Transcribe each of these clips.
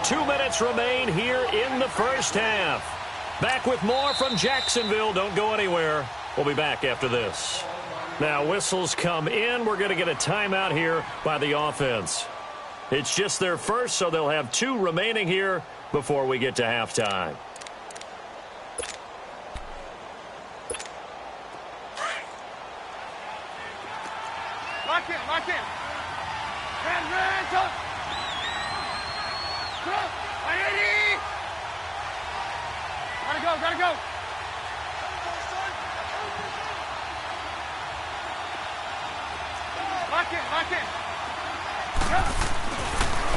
2 minutes remain here in the first half. Back with more from Jacksonville. Don't go anywhere. We'll be back after this. Now, whistles come in. We're going to get a timeout here by the offense. It's just their first, so they'll have 2 remaining here before we get to halftime. Lock in, lock in. Ran, go. Go, 180. Gotta go. Lock in.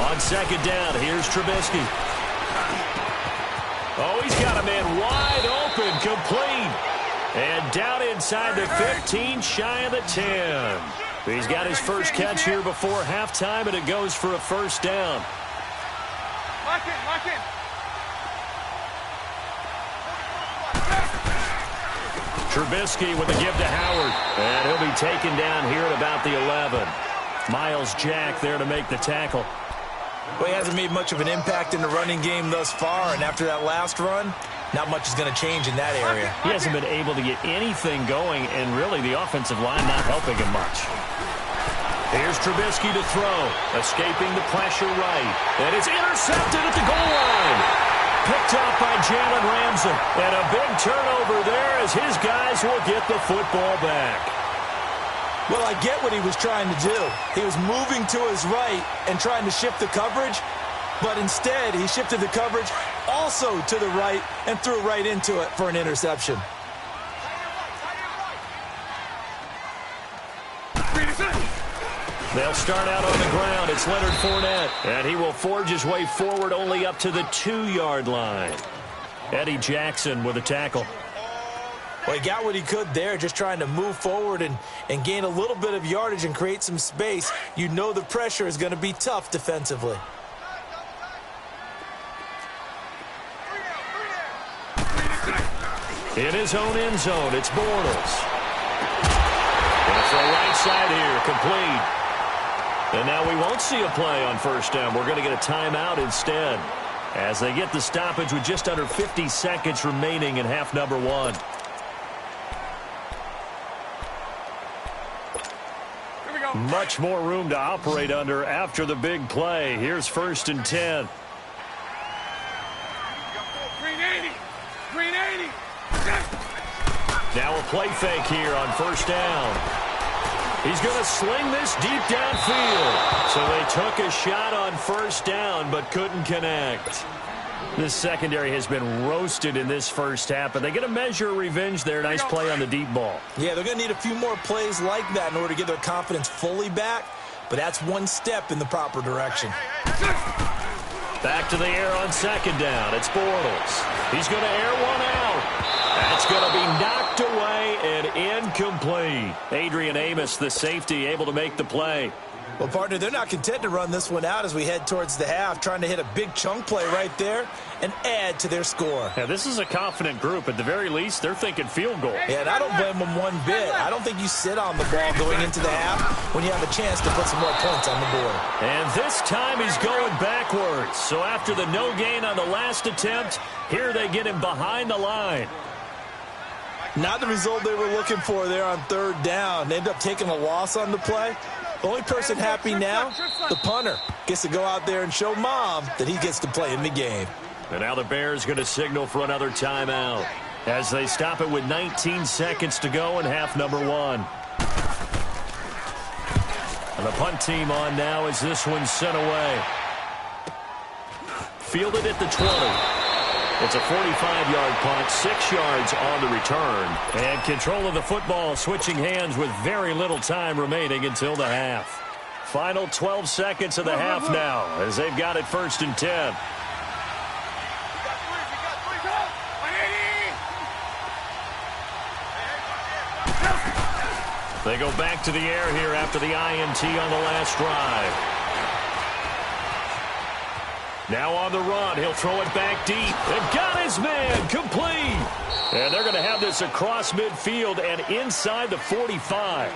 On second down, here's Trubisky. Oh, he's got a man wide open, complete. And down inside the 15, shy of the 10. He's got his first catch here before halftime, and it goes for a first down. Lock in. Trubisky with a give to Howard. And he'll be taken down here at about the 11. Miles Jack there to make the tackle. Well, he hasn't made much of an impact in the running game thus far, and after that last run, not much is going to change in that area. He hasn't been able to get anything going, and really the offensive line not helping him much. Here's Trubisky to throw, escaping the pressure right. And it's intercepted at the goal line. Picked off by Jalen Ramsey. And a big turnover there as his guys will get the football back. Well, I get what he was trying to do. He was moving to his right and trying to shift the coverage, but instead he shifted the coverage also to the right and threw right into it for an interception. They'll start out on the ground. It's Leonard Fournette, and he will forge his way forward only up to the 2-yard line. Eddie Jackson with a tackle. Well, he got what he could there, just trying to move forward and gain a little bit of yardage and create some space. You know the pressure is going to be tough defensively. In his own end zone, it's Bortles. And for a right side here, complete. And now we won't see a play on first down. We're going to get a timeout instead as they get the stoppage with just under 50 seconds remaining in half number 1. Much more room to operate under after the big play. Here's 1st and 10. Green 80. Now a play fake here on first down. He's going to sling this deep downfield. So they took a shot on first down but couldn't connect. This secondary has been roasted in this first half, but they get a measure of revenge there. Nice play on the deep ball. Yeah, they're going to need a few more plays like that in order to get their confidence fully back, but that's one step in the proper direction. Back to the air on second down. It's Bortles. He's going to air one out. That's going to be knocked away and incomplete. Adrian Amos, the safety, able to make the play. Well, partner, they're not content to run this one out as we head towards the half, trying to hit a big chunk play right there and add to their score. Yeah, this is a confident group. At the very least, they're thinking field goal. Yeah, and I don't blame them one bit. I don't think you sit on the ball going into the half when you have a chance to put some more points on the board. And this time he's going backwards. So after the no gain on the last attempt, here they get him behind the line. Not the result they were looking for there on third down. They ended up taking a loss on the play. The only person happy now, the punter, gets to go out there and show Mom that he gets to play in the game. And now the Bears going to signal for another timeout as they stop it with 19 seconds to go in half number 1. And the punt team on now as this one's sent away. Fielded at the 20. It's a 45-yard punt, 6 yards on the return. And control of the football switching hands with very little time remaining until the half. Final 12 seconds of the half now as they've got it 1st and 10. They go back to the air here after the INT on the last drive. Now on the run, he'll throw it back deep. And got his man, complete. And they're going to have this across midfield and inside the 45.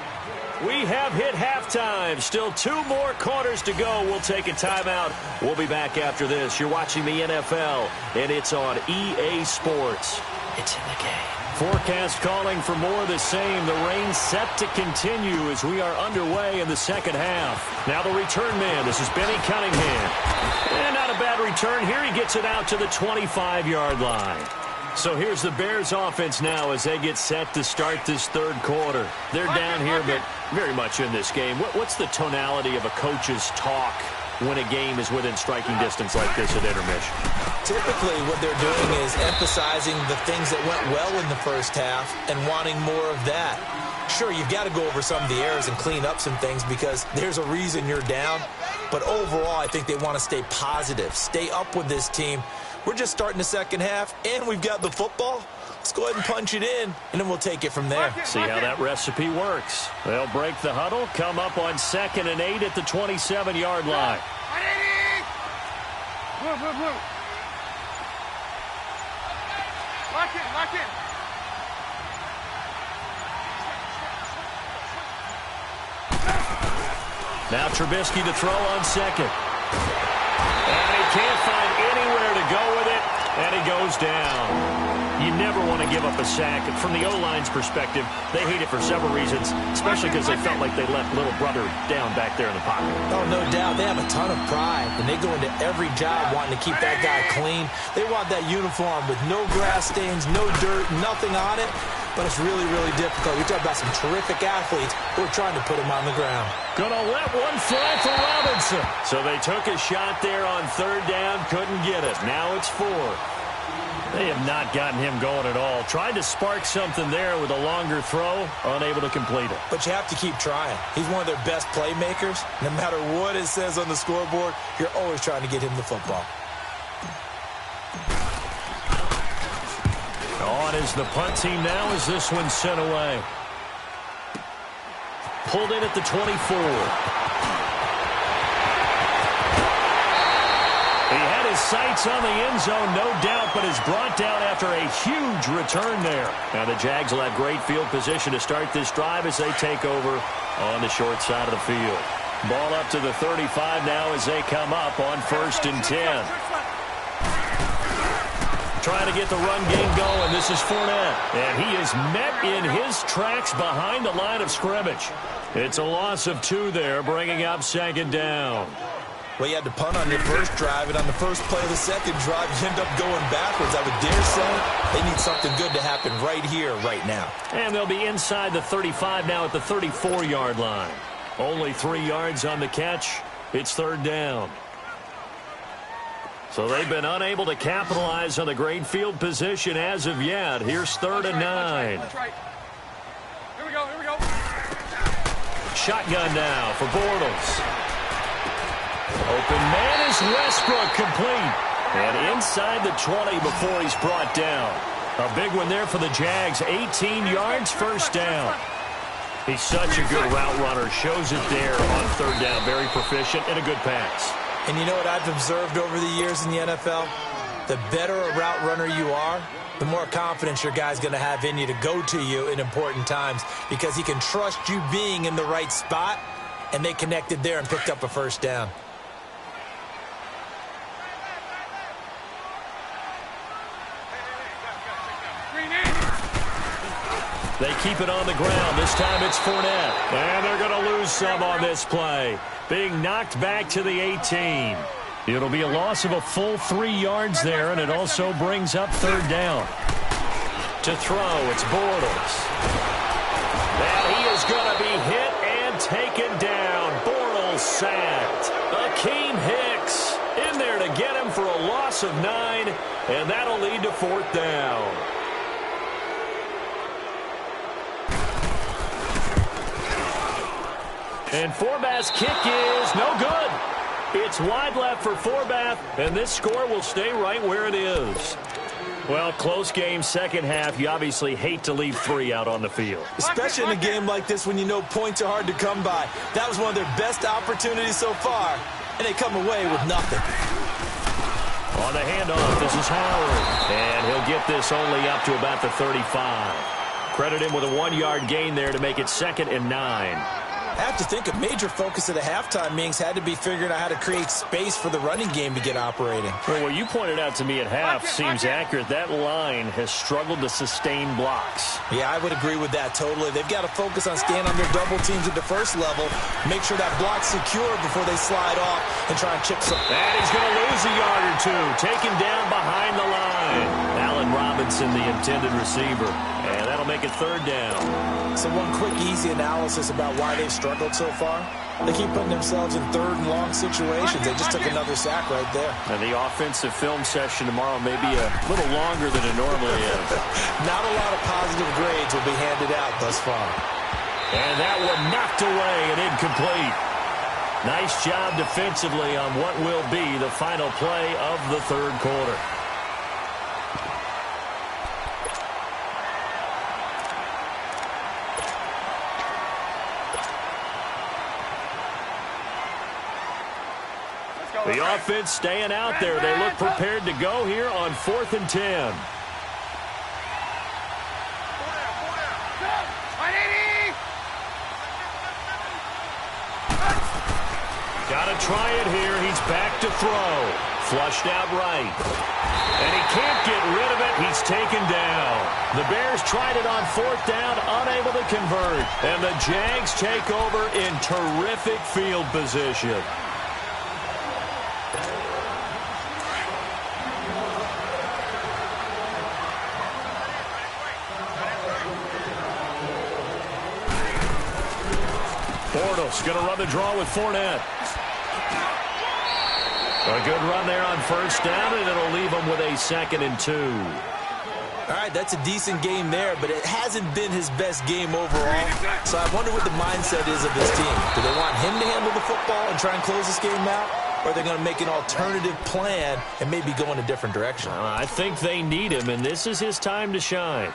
We have hit halftime. Still 2 more quarters to go. We'll take a timeout. We'll be back after this. You're watching the NFL, and it's on EA Sports. It's in the game. Forecast calling for more of the same. The rain set to continue as we are underway in the second half. Now the return man. This is Benny Cunningham. And not a bad return here. He gets it out to the 25-yard line. So here's the Bears offense now as they get set to start this third quarter. They're down here, but very much in this game. What's the tonality of a coach's talk when a game is within striking distance like this at intermission? Typically, what they're doing is emphasizing the things that went well in the first half and wanting more of that. Sure, you've got to go over some of the errors and clean up some things because there's a reason you're down. But overall, I think they want to stay positive, stay up with this team. We're just starting the second half, and we've got the football. Let's go ahead and punch it in, and then we'll take it from there. See how that recipe works. They'll break the huddle, come up on 2nd and 8 at the 27-yard line. Move. Lock in. Now Trubisky to throw on 2nd. And he can't find anywhere to go with it, and he goes down. You never want to give up a sack. From the O-line's perspective, they hate it for several reasons, especially because they felt like they let little brother down back there in the pocket. Oh, no doubt. They have a ton of pride, and they go into every job wanting to keep that guy clean. They want that uniform with no grass stains, no dirt, nothing on it. But it's really, really difficult. We talk about some terrific athletes who are trying to put him on the ground. Gonna let one fly for Robinson. So they took a shot there on 3rd down, couldn't get it. Now it's 4. They have not gotten him going at all. Tried to spark something there with a longer throw, unable to complete it. But you have to keep trying. He's one of their best playmakers. No matter what it says on the scoreboard, you're always trying to get him the football. On is the punt team now as this one's sent away. Pulled in at the 24. He had his sights on the end zone, no doubt, but is brought down after a huge return there. Now the Jags will have great field position to start this drive as they take over on the short side of the field. Ball up to the 35 now as they come up on 1st and 10. Trying to get the run game going. This is Fournette. And he is met in his tracks behind the line of scrimmage. It's a loss of 2 there, bringing up 2nd down. Well, you had to punt on your first drive, and on the first play of the second drive, you end up going backwards. I would dare say they need something good to happen right here, right now. And they'll be inside the 35 now at the 34-yard line. Only 3 yards on the catch. It's 3rd down. So they've been unable to capitalize on the great field position as of yet. Here's 3rd and 9. That's right. Here we go. Shotgun now for Bortles. Open man is Westbrook, complete. And inside the 20 before he's brought down. A big one there for the Jags. 18 yards, 1st down. He's such a good route runner. Shows it there on 3rd down. Very proficient and a good pass. And you know what I've observed over the years in the NFL? The better a route runner you are, the more confidence your guy's going to have in you to go to you in important times because he can trust you being in the right spot, and they connected there and picked up a 1st down. They keep it on the ground. This time it's Fournette. And they're going to lose some on this play. Being knocked back to the 18. It'll be a loss of a full 3 yards there, and it also brings up 3rd down. To throw, it's Bortles. And he is going to be hit and taken down. Bortles sacked. Akeem Hicks in there to get him for a loss of 9, and that'll lead to 4th down. And Forbath's kick is no good. It's wide left for Forbath, and this score will stay right where it is. Well, close game, second half. You obviously hate to leave 3 out on the field. Especially in a game like this when you know points are hard to come by. That was one of their best opportunities so far, and they come away with nothing. On the handoff, this is Howard. And he'll get this only up to about the 35. Credit him with a 1-yard gain there to make it 2nd and 9. I have to think a major focus of the halftime meetings had to be figuring out how to create space for the running game to get operating. Well, what you pointed out to me at half seems accurate. That line has struggled to sustain blocks. Yeah, I would agree with that totally. They've got to focus on staying on their double teams at the first level, make sure that block's secure before they slide off and try and chip some. And he's going to lose a yard or two, taken down behind the line. Allen Robinson, the intended receiver. And that'll make it 3rd down. So one quick, easy analysis about why they've struggled so far. They keep putting themselves in 3rd and long situations. They just took another sack right there. And the offensive film session tomorrow may be a little longer than it normally is. Not a lot of positive grades will be handed out thus far. And that one knocked away and incomplete. Nice job defensively on what will be the final play of the 3rd quarter. The offense staying out there. They look prepared to go here on 4th and 10. Got to try it here. He's back to throw. Flushed out right. And he can't get rid of it. He's taken down. The Bears tried it on 4th down, unable to convert. And the Jags take over in terrific field position. Bortles going to run the draw with Fournette. A good run there on 1st down, and it'll leave them with a 2nd and 2. All right, that's a decent game there, but it hasn't been his best game overall. So I wonder what the mindset is of this team. Do they want him to handle the football and try and close this game out? Or are they going to make an alternative plan and maybe go in a different direction? I think they need him, and this is his time to shine.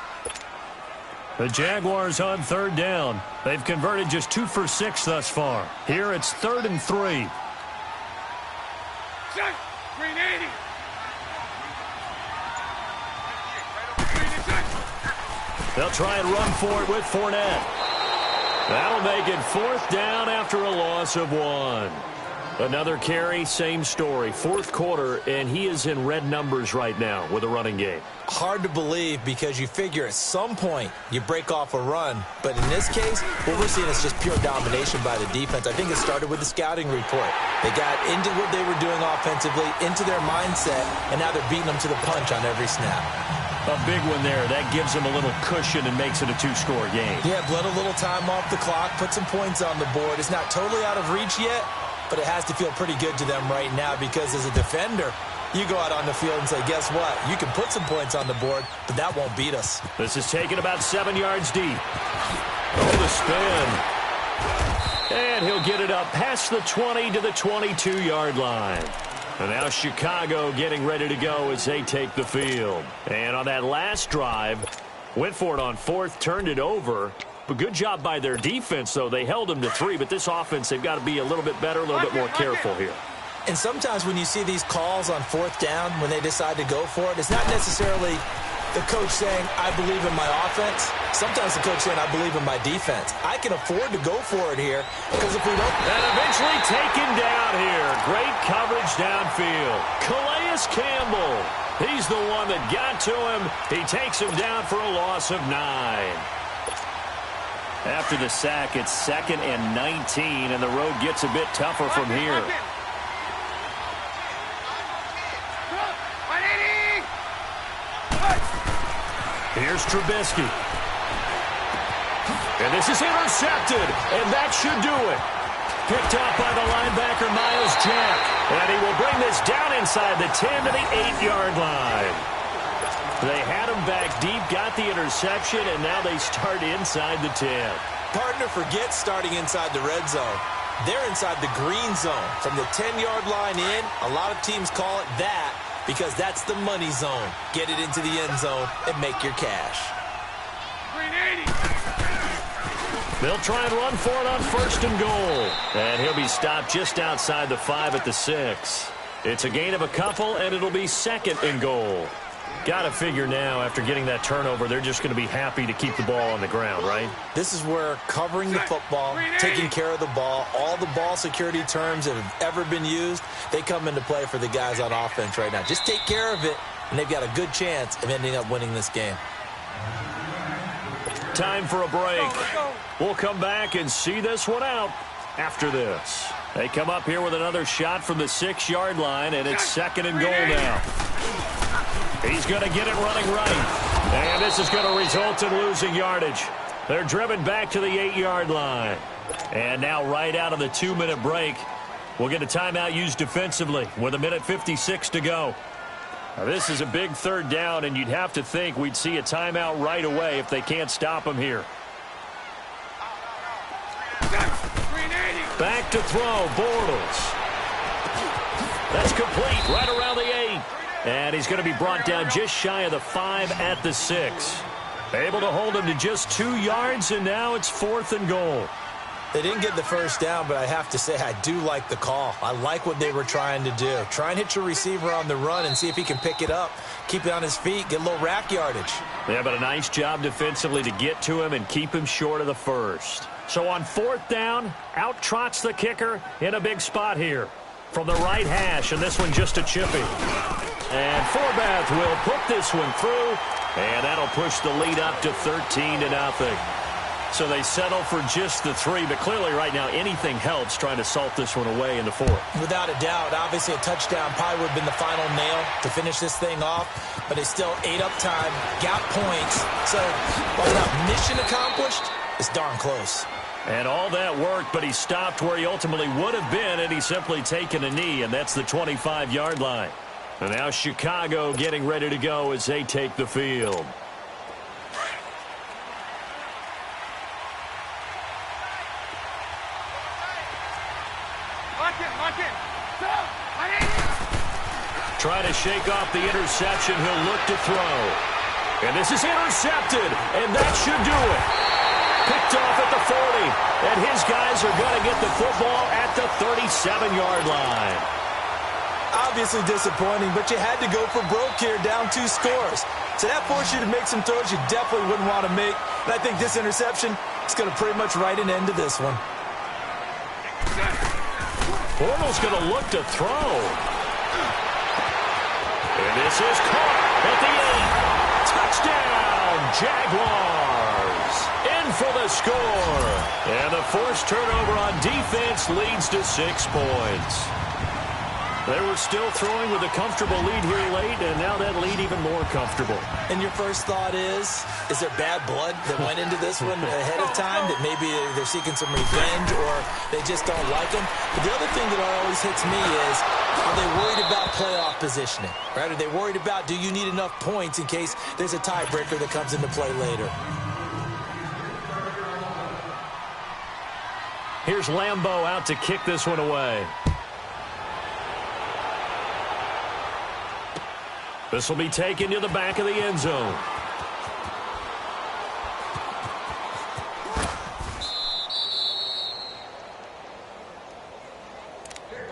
The Jaguars on 3rd down. They've converted just 2 for 6 thus far. Here it's 3rd and 3. Green 80. They'll try and run for it with Fournette. That'll make it 4th down after a loss of 1. Another carry, same story. 4th quarter, and he is in red numbers right now with a running game. Hard to believe because you figure at some point you break off a run. But in this case, what we're seeing is just pure domination by the defense. I think it started with the scouting report. They got into what they were doing offensively, into their mindset, and now they're beating them to the punch on every snap. A big one there. That gives them a little cushion and makes it a 2-score game. Yeah, let a little time off the clock, put some points on the board. It's not totally out of reach yet, but it has to feel pretty good to them right now because as a defender, you go out on the field and say, guess what? You can put some points on the board, but that won't beat us. This is taken about 7 yards deep. Oh, the spin. And he'll get it up past the 20 to the 22-yard line. And now Chicago getting ready to go as they take the field. And on that last drive, went for it on 4th, turned it over. But good job by their defense, though. They held them to 3, but this offense, they've got to be a little bit better, a little bit more careful here. And sometimes when you see these calls on 4th down, when they decide to go for it, it's not necessarily the coach saying, I believe in my offense. Sometimes the coach saying, I believe in my defense. I can afford to go for it here because if we don't... And eventually taken down here. Great coverage downfield. Calais Campbell. He's the one that got to him. He takes him down for a loss of 9. After the sack, it's 2nd and 19, and the road gets a bit tougher from here. Here's Trubisky. And this is intercepted, and that should do it. Picked off by the linebacker, Miles Jack. And he will bring this down inside the 10 to the 8-yard line. They had him back deep, got the interception, and now they start inside the 10. Partner forgets starting inside the red zone. They're inside the green zone. From the 10-yard line in, a lot of teams call it that because that's the money zone. Get it into the end zone and make your cash. Green 80. They'll try and run for it on 1st and goal. And he'll be stopped just outside the 5 at the 6. It's a gain of a couple, and it'll be 2nd and goal. Got to figure now, after getting that turnover, they're just going to be happy to keep the ball on the ground, right? This is where covering the football, taking care of the ball, all the ball security terms that have ever been used, they come into play for the guys on offense right now. Just take care of it, and they've got a good chance of ending up winning this game. Time for a break. We'll come back and see this one out after this. They come up here with another shot from the 6-yard line, and it's 2nd and goal now. He's going to get it running right. And this is going to result in losing yardage. They're driven back to the 8-yard line. And now right out of the 2-minute break, we'll get a timeout used defensively with 1:56 to go. Now, this is a big 3rd down, and you'd have to think we'd see a timeout right away if they can't stop him here. Back to throw, Bortles. That's complete right around the 8. And he's going to be brought down just shy of the 5 at the 6. Able to hold him to just 2 yards, and now it's 4th and goal. They didn't get the first down, but I have to say I do like the call. I like what they were trying to do. Try and hit your receiver on the run and see if he can pick it up, keep it on his feet, get a little rack yardage. Yeah, but a nice job defensively to get to him and keep him short of the first. So on 4th down, out trots the kicker in a big spot here. From the right hash, and this one just a chippy. And Forbath will put this one through, and that'll push the lead up to 13-0. So they settle for just the 3, but clearly right now anything helps trying to salt this one away in the 4th. Without a doubt, obviously a touchdown probably would have been the final nail to finish this thing off, but they still ate up time, got points. So while not mission accomplished, it's darn close. And all that worked, but he stopped where he ultimately would have been, and he's simply taken a knee, and that's the 25-yard line. And now Chicago getting ready to go as they take the field. Trying to shake off the interception. He'll look to throw. And this is intercepted, and that should do it. Picked off at the 40, and his guys are going to get the football at the 37-yard line. Obviously disappointing, but you had to go for broke here, down 2 scores. So that forced you to make some throws you definitely wouldn't want to make. And I think this interception is going to pretty much write an end to this one. Bortles going to look to throw. And this is caught at the 8. Touchdown, Jaguars. In for the score. And the forced turnover on defense leads to 6 points. They were still throwing with a comfortable lead here late, and now that lead even more comfortable. And your first thought is there bad blood that went into this one ahead of time, that maybe they're seeking some revenge or they just don't like them? But the other thing that always hits me is, are they worried about playoff positioning? Right? Are they worried about, do you need enough points in case there's a tiebreaker that comes into play later? Here's Lambeau out to kick this one away. This will be taken to the back of the end zone.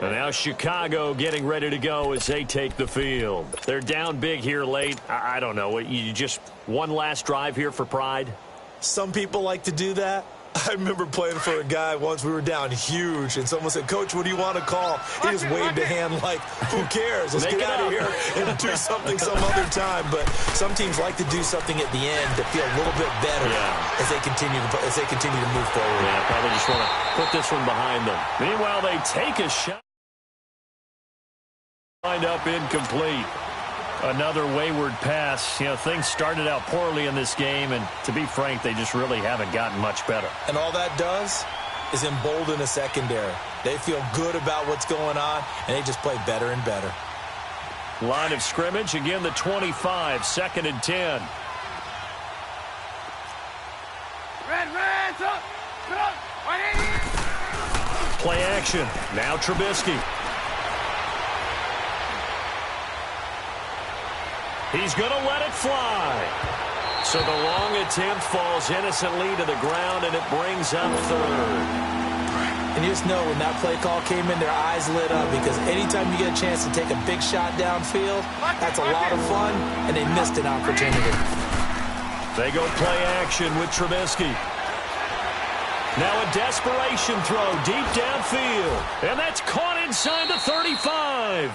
And now Chicago getting ready to go as they take the field. They're down big here late. I don't know. You just one last drive here for pride? Some people like to do that. I remember playing for a guy once. We were down huge, and someone said, "Coach, what do you want to call?" He just waved a hand like, "Who cares? Let's get out of here and do something some other time." But some teams like to do something at the end to feel a little bit better as they continue to move forward. Yeah, probably just want to put this one behind them. Meanwhile, they take a shot. Lined up incomplete. Another wayward pass. You know, things started out poorly in this game, and to be frank, they just really haven't gotten much better. And all that does is embolden a secondary. They feel good about what's going on, and they just play better and better. Line of scrimmage, again the 25, 2nd and 10. Red, up, 180. Play action. Now Trubisky. He's going to let it fly. So the long attempt falls innocently to the ground, and it brings up 3rd. And you just know when that play call came in, their eyes lit up because anytime you get a chance to take a big shot downfield, that's a lot of fun, and they missed an opportunity. They go play action with Trubisky. Now a desperation throw deep downfield. And that's caught inside the 35.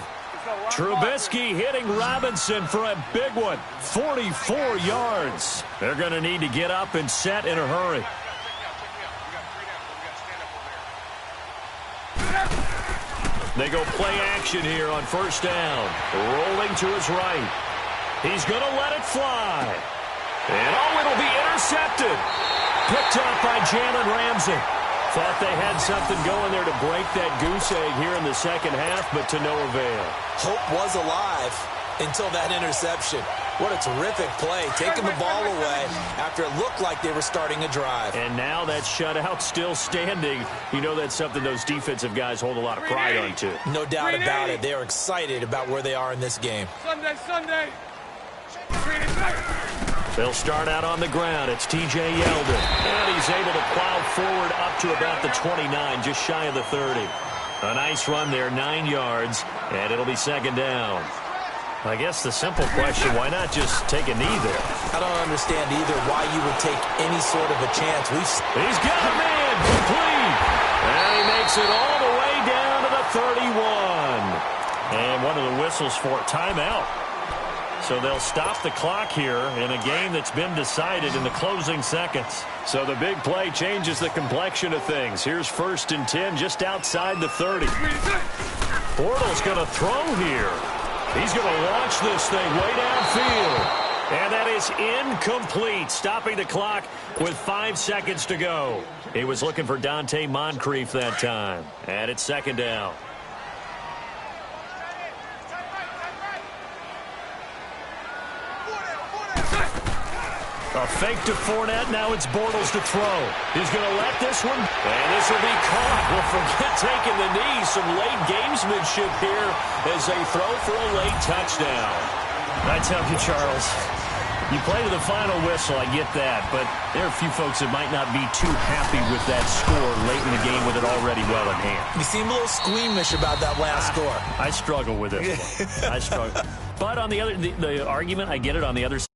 Trubisky hitting Robinson for a big one. 44 yards. They're going to need to get up and set in a hurry. They go play action here on first down. Rolling to his right. He's going to let it fly. And it'll be intercepted. Picked up by Jalen Ramsey. Thought they had something going there to break that goose egg here in the second half, but to no avail. Hope was alive until that interception. What a terrific play, taking the ball away after it looked like they were starting a drive. And now that shutout still standing. You know that's something those defensive guys hold a lot of pride on, too. No doubt about it. They are excited about where they are in this game. Sunday. They'll start out on the ground. It's T.J. Yeldon. And he's able to plow forward up to about the 29, just shy of the 30. A nice run there, 9 yards, and it'll be second down. I guess the simple question, why not just take a knee there? I don't understand either why you would take any sort of a chance. He's got a man complete. And he makes it all the way down to the 31. And one of the whistles for timeout. So they'll stop the clock here in a game that's been decided in the closing seconds. So the big play changes the complexion of things. Here's 1st and 10 just outside the 30. Bortles going to throw here. He's going to launch this thing way downfield. And that is incomplete, stopping the clock with 5 seconds to go. He was looking for Dante Moncrief that time. And it's second down. A fake to Fournette. Now it's Bortles to throw. He's going to let this one. And this will be caught. Well, forget taking the knee. Some late gamesmanship here as they throw for a late touchdown. I tell you, Charles, you play to the final whistle. I get that. But there are a few folks that might not be too happy with that score late in the game with it already well in hand. You seem a little squeamish about that last score. I struggle with it. I struggle. But on the argument, I get it on the other side.